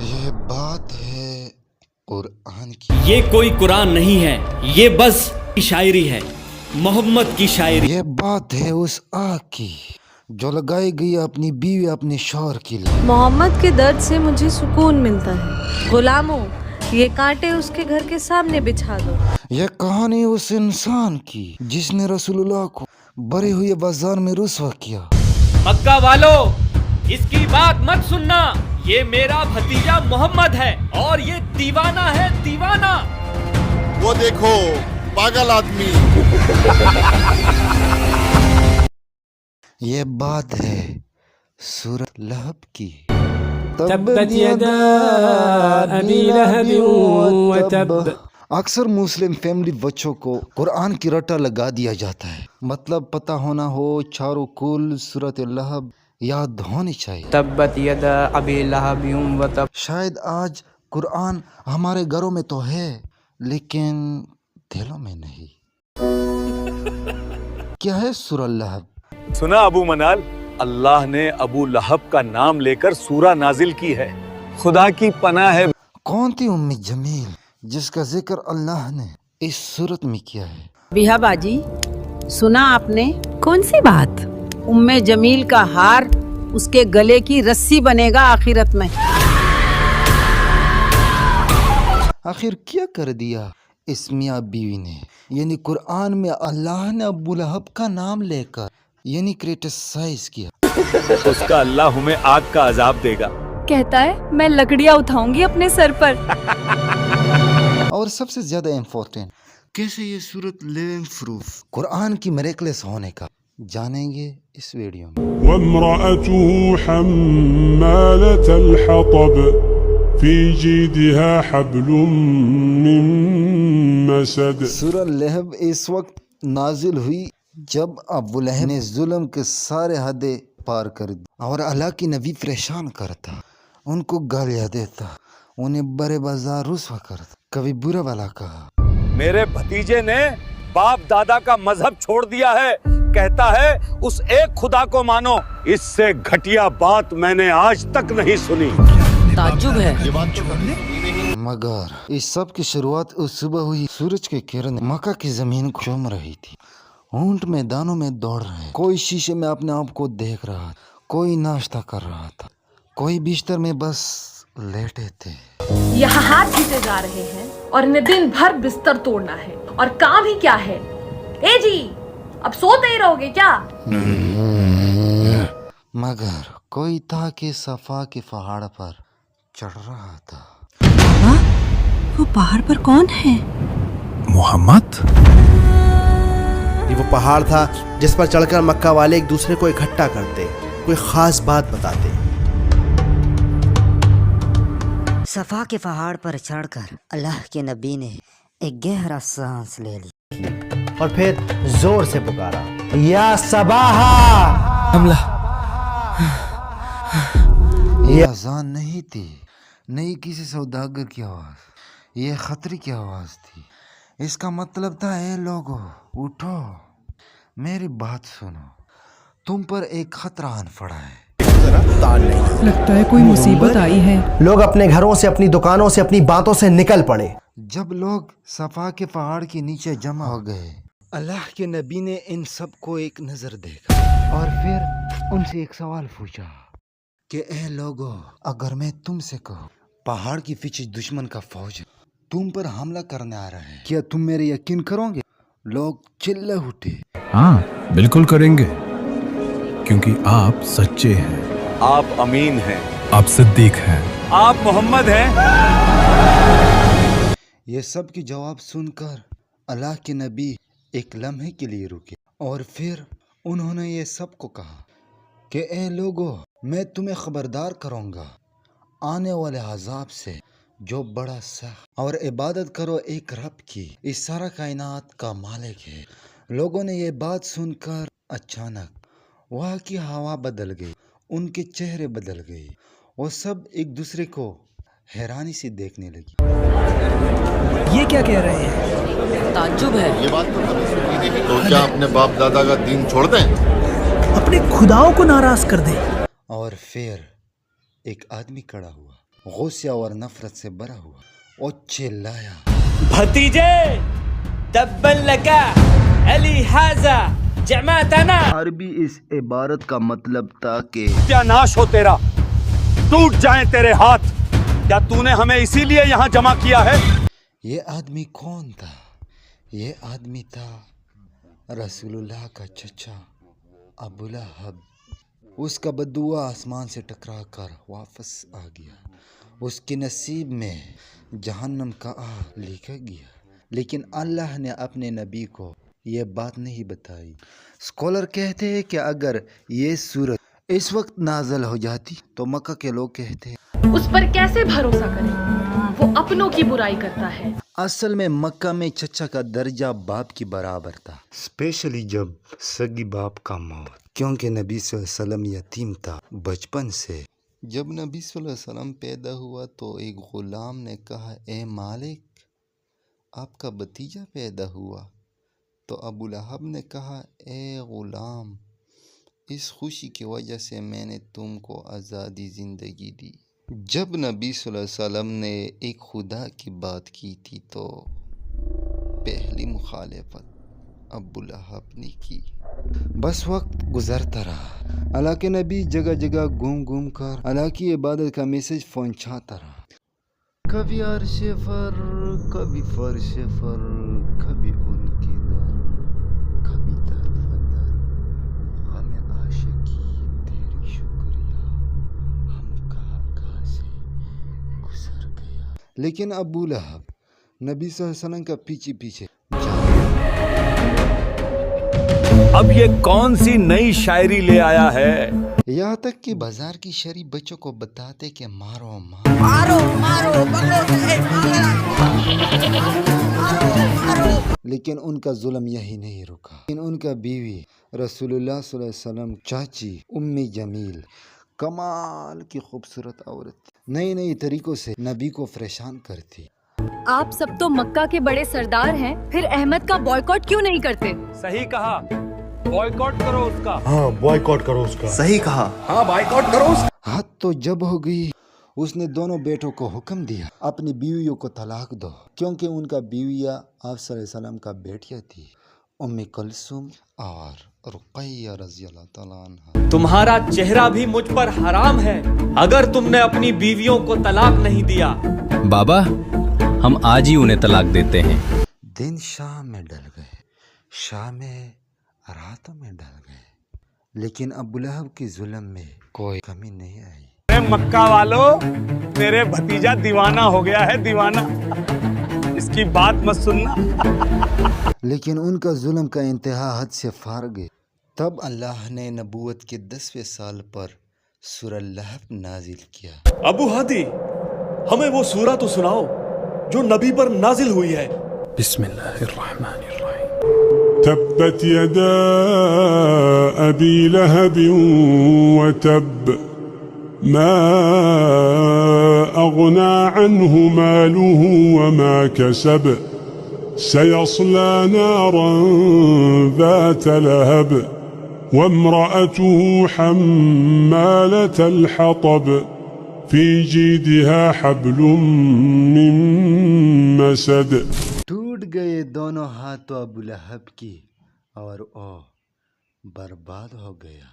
یہ بات ہے قرآن کی، یہ کوئی قرآن نہیں ہے، یہ بس شاعری ہے، محمد کی شاعری۔ یہ بات ہے اس آگ کی جو لگائی گئی اپنی بیوی اپنے شوہر کے لیے۔ محمد کے درد سے مجھے سکون ملتا ہے۔ غلاموں، یہ کانٹے اس کے گھر کے سامنے بچھا دو۔ یہ کہانی اس انسان کی جس نے رسول اللہ کو بڑے ہوئے بازار میں رسوا کیا۔ مکہ والو، اس کی بات مت سننا، یہ میرا بھتیجا محمد ہے اور یہ دیوانہ ہے، دیوانہ۔ وہ دیکھو پاگل آدمی۔ یہ بات ہے سورۃ لہب کی۔ تبت یدا ابی لہب وتب۔ اکثر مسلم فیملی بچوں کو قرآن کی رٹا لگا دیا جاتا ہے، مطلب پتہ ہونا ہو، چاروں کل سورۃ لہب یاد ہونی چاہیے۔ تبت یدا ابی لہب وتب۔ شاید آج قرآن ہمارے گھروں میں تو ہے لیکن دلوں میں نہیں۔ کیا ہے سورۃ لہب؟ سنا ابو منال، اللہ نے ابو لہب کا نام لے کر سورہ نازل کی ہے۔ خدا کی پناہ ہے۔ کون تھی ام جمیل جس کا ذکر اللہ نے اس صورت میں کیا ہے؟ بیہا باجی، سنا آپ نے؟ کون سی بات؟ ام جمیل کا ہار اس کے گلے کی رسی بنے گا آخرت میں۔ آخر کیا کر دیا اس میاں بیوی نے؟ یعنی قرآن میں اللہ نے ابو لہب کا نام لے کر یعنی کریٹیسائز کیا۔ اس کا اللہ ہمیں آگ کا عذاب دے گا۔ کہتا ہے میں لکڑیاں اٹھاؤں گی اپنے سر پر۔ اور سب سے زیادہ امپورٹنٹ، کیسے یہ صورت لیونگ پروف قرآن کی میریکلس ہونے کا جانیں گے اس ویڈیو میں۔ وامرأته حمالة الحطب في جيدها حبل من مسد۔ سورہ لہب اس وقت نازل ہوئی جب ابو لہب نے ظلم کے سارے حدیں پار کر دی اور اللہ کی نبی پریشان کرتا، ان کو گالیاں دیتا، انہیں بڑے بازار رسوا کرتا، کبھی برا والا کہا۔ میرے بھتیجے نے باپ دادا کا مذہب چھوڑ دیا ہے، کہتا ہے اس ایک خدا کو مانو۔ اس سے گھٹیا بات میں نے آج تک نہیں سنی۔ تعجب ہے۔ مگر اس سب کی شروعات اس صبح ہوئی۔ سورج کی کرن مکہ کی زمین کو چوم رہی تھی، اونٹ میدانوں میں دوڑ رہے، کوئی شیشے میں اپنے آپ کو دیکھ رہا تھا، کوئی ناشتہ کر رہا تھا، کوئی بستر میں بس لیٹے تھے۔ یہاں ہاتھ کھینچے جا رہے ہیں اور انہیں دن بھر بستر توڑنا ہے، اور کام ہی کیا ہے؟ اے جی، اب سوتے ہی رہو گے کیا؟ مگر کوئی تھا کہ صفا کے پہاڑ پر چڑھ رہا تھا۔ وہ پہاڑ پر کون ہے؟ محمد۔ یہ وہ پہاڑ تھا جس پر چڑھ کر مکہ والے ایک دوسرے کو اکٹھا کرتے، کوئی خاص بات بتاتے۔ صفا کے پہاڑ پر چڑھ کر اللہ کے نبی نے ایک گہرا سانس لے لی اور پھر زور سے پکارا، یا صباحا۔ حملہ۔ یہ اذان نہیں تھی، نہیں کسی سوداگر کی آواز، یہ خطری کی آواز تھی۔ اس کا مطلب تھا، اے لوگو اٹھو، میری بات سنو، تم پر ایک خطرہ آن پڑا ہے۔ لگتا ہے کوئی مصیبت آئی ہے۔ لوگ اپنے گھروں سے، اپنی دکانوں سے، اپنی باتوں سے نکل پڑے۔ جب لوگ صفا کے پہاڑ کے نیچے جمع ہو گئے، اللہ کے نبی نے ان سب کو ایک نظر دیکھا اور پھر ان سے ایک سوال پوچھا کہ اے لوگو، اگر میں تم سے کہوں پہاڑ کے پیچھے دشمن کا فوج تم پر حملہ کرنے آ رہا ہے، کیا تم میرے یقین کرو گے؟ لوگ چلے اٹھے، ہاں بالکل کریں گے، کیونکہ آپ سچے ہیں، آپ امین ہیں، آپ صدیق ہیں، آپ محمد ہیں۔ یہ سب کی جواب سن کر اللہ کے نبی ایک لمحے کے لیے رکے اور پھر انہوں نے یہ سب کو کہا کہ اے لوگو، میں تمہیں خبردار کروں گا آنے والے عذاب سے جو بڑا سخت، اور عبادت کرو ایک رب کی، اس سارا کائنات کا مالک ہے۔ لوگوں نے یہ بات سن کر اچانک وہاں کی ہوا بدل گئی، ان کے چہرے بدل گئے، وہ سب ایک دوسرے کو حیرانی سے دیکھنے لگی۔ یہ کیا کہہ رہے ہیں؟ تعجب ہے۔ یہ بات تو کبھی سنی نہیں، تو کیا اپنے باپ دادا کا دین چھوڑ دیں؟ اپنے خداؤں کو ناراض کر دیں۔ اور پھر ایک آدمی کھڑا ہوا गुस्से और नफरत से भरा हुआ और चिल्लाया, भतीजे तब्बन लका अली हाजा जमातना। अरबी इस इबारत का मतलब था कि सत्यानाश हो तेरा, टूट जाएं तेरे हाथ। क्या तूने हमें इसीलिए यहाँ जमा किया है? ये आदमी कौन था? ये आदमी था रसूलुल्लाह का चचा अबू लहब। उसका बद्दुआ आसमान से टकरा कर वापस आ गया। उसके नसीब में जहन्नम का आग लिखा गया, लेकिन अल्लाह ने अपने नबी को ये बात नहीं बताई। स्कॉलर कहते हैं कि अगर ये सूरत इस वक्त नाज़िल हो जाती तो मक्का के लोग कहते हैं उस पर कैसे भरोसा करें, वो अपनों की बुराई करता है। असल में मक्का में चचा का दर्जा बाप की बराबर था, स्पेशली जब सगी बाप का मौत, क्योंकि नबी सल्लल्लाहु अलैहि वसल्लम यतीम था बचपन से। जब नबी सल्लल्लाहु अलैहि वसल्लम पैदा हुआ तो एक गुलाम ने कहा, ए मालिक, आपका भतीजा पैदा हुआ। तो अबू लहब ने कहा, ए गुलाम, इस खुशी की वजह से मैंने तुमको आज़ादी ज़िंदगी दी। जब नबी सल्लल्लाहु अलैहि वसल्लम ने एक खुदा की बात की थी तो पहली मुखालिफत अबू लहब ने की। बस वक्त गुजरता रहा। अल्लाह के नबी जगह जगह घूम घूम कर अल्लाह की इबादत का मैसेज पहुंचाता रहा। कभी अर्शे पर, कभी फर्शे पर, कभी उनकी दर, कभी दर फदर, हमें आशिकी तेरी शुक्रिया, हम कहाँ से गुजर गया। लेकिन अबू लहब नबी सल्लल्लाहु अलैहि वसल्लम का पीछे पीछे। अब ये कौन सी नई शायरी ले आया है? यहाँ तक कि बाजार की शरीफ बच्चों को बताते कि मारो मारो मारो लेकिन उनका जुल्म यही नहीं रुका। लेकिन उनका बीवी रसूलुल्लाह सल्लल्लाहु अलैहि वसल्लम चाची उम्मी जमील कमाल की खूबसूरत औरत, नई नई तरीकों से नबी को परेशान करती। आप सब तो मक्का के बड़े सरदार हैं, फिर अहमद का बॉयकॉट क्यों नहीं करते? सही कहा, बॉयकॉट करो उसका। हाँ, बॉयकॉट करो उसका। सही कहा, हाँ, बॉयकॉट करो उसका। हद तो जब हो गई, उसने दोनों बेटों को हुक्म दिया अपनी बीवियों को तलाक दो, क्योंकि उनका बीवियाँ आप सल्लल्लाहु अलैहि वसल्लम का बेटियाँ थी, उम्मे कुलसूम और रुक़ैया रज़ियल्लाहु ताला अन्हा। तुम्हारा चेहरा भी मुझ पर हराम है अगर तुमने अपनी बीवियों को तलाक नहीं दिया। बाबा, हम आज ही उन्हें तलाक देते हैं। दिन शाम में ढल गए, शाम रातों में ढल गए, लेकिन अबू लहब की जुल्म में कोई कमी नहीं आई। मक्का वालों, मेरे भतीजा दीवाना हो गया है, दीवाना। इसकी बात मत सुनना। लेकिन उनका जुल्म का इंतहा हद से फार गए। तब अल्लाह ने नबूवत के 10वें साल पर सूरह लहब नाजिल किया। अबू हादी, हमें वो सूरा तो सुनाओ जो नबी पर नाजिल हुई है। बिस्मिल्लाहिर्रहमानिर्रहीम। تبت يدا أبي لهب وتب ما أغنى عنه ماله وما كسب سيصلى نارا ذات لهب وامرأته حمالة الحطب في جيدها حبل من مسد। टूट गए दोनों हाथों अबू लहब की और ओ बर्बाद हो गया।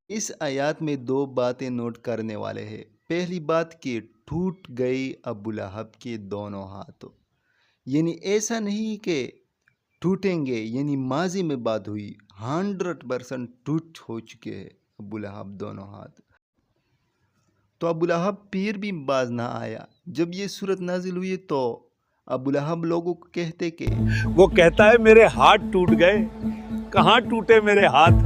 इस आयत में दो बातें नोट करने वाले हैं। पहली बात कि टूट गई अबू लहब के दोनों हाथों, यानी ऐसा नहीं कि टूटेंगे, यानी माजी में बात हुई, 100% टूट हो चुके हैं अबू लहब दोनों हाथ। तो अबू लहब फिर भी बाज ना आया। जब ये सूरत नाजिल हुई तो अबू लहब लोगों को कहते कि वो कहता है मेरे हाथ टूट गए। कहाँ टूटे मेरे हाथ?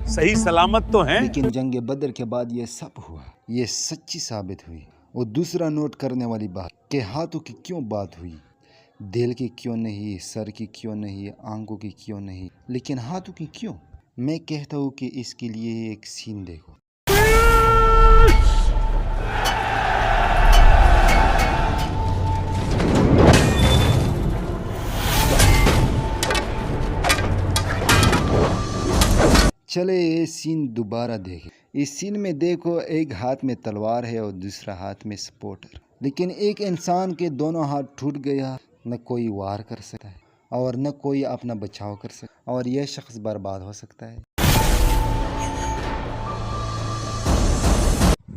सही सलामत तो हैं। लेकिन जंग बदर के बाद ये सब हुआ, ये सच्ची साबित हुई। और दूसरा नोट करने वाली बात कि हाथों की क्यों बात हुई, दिल की क्यों नहीं, सर की क्यों नहीं, आंखों की क्यों नहीं, लेकिन हाथों की क्यों? मैं कहता हूँ कि इसके लिए एक सीन देखो। चले ये सीन दोबारा देखें। इस सीन में देखो एक हाथ में तलवार है और दूसरा हाथ में सपोर्टर, लेकिन एक इंसान के दोनों हाथ टूट गया, न कोई वार कर सकता है और न कोई अपना बचाव कर सकता और यह शख्स बर्बाद हो सकता है।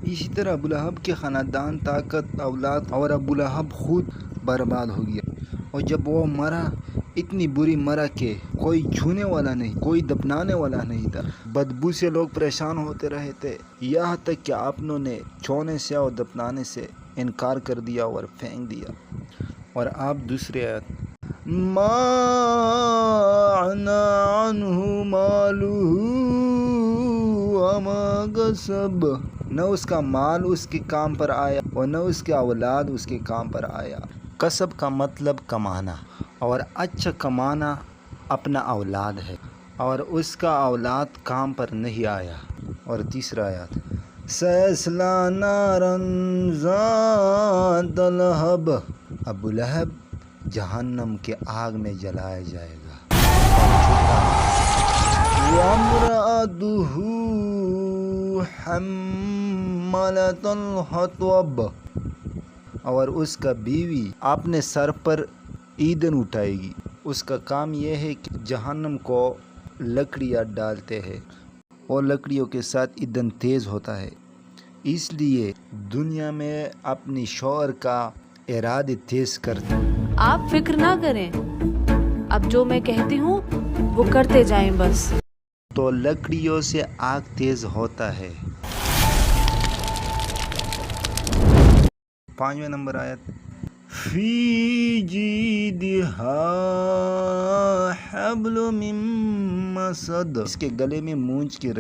इसी तरह अबू लहब के ख़ानदान, ताकत, औलाद और अबू लहब खुद बर्बाद हो गया। और जब वो मरा, इतनी बुरी मरा कि कोई छूने वाला नहीं, कोई दफनाने वाला नहीं था। बदबू से लोग परेशान होते रहे थे, यहाँ तक कि आपनों ने छोड़ने से और दफनाने से इनकार कर दिया और फेंक दिया। और आप दूसरे आयत, मा अना अन्हु मालुहु वमा कसब, न उसका माल उसके काम पर आया और न उसके औलाद उसके काम पर आया। कसब का मतलब कमाना, और अच्छा कमाना अपना औलाद है, और उसका औलाद काम पर नहीं आया। और तीसरा आयत, सयस्ला नारन ज़ात लहब, अबू लहब जहन्नम के आग में जलाया जाएगा। वम्रअतुहु हम्मलतल हतब, और उसका बीवी अपने सर पर ईंधन उठाएगी। उसका काम यह है कि जहन्नम को लकड़ियाँ डालते हैं और लकड़ियों के साथ ईंधन तेज़ होता है, इसलिए दुनिया में अपनी शौहर का इरादे तेज़ करते हैं। आप फिक्र ना करें, अब जो मैं कहती हूँ वो करते जाएं बस। तो लकड़ियों से आग तेज़ होता है। 5वें नंबर आयत, फी जीदिहा हब्लुम मिन मसद, इसके गले में मूंछ की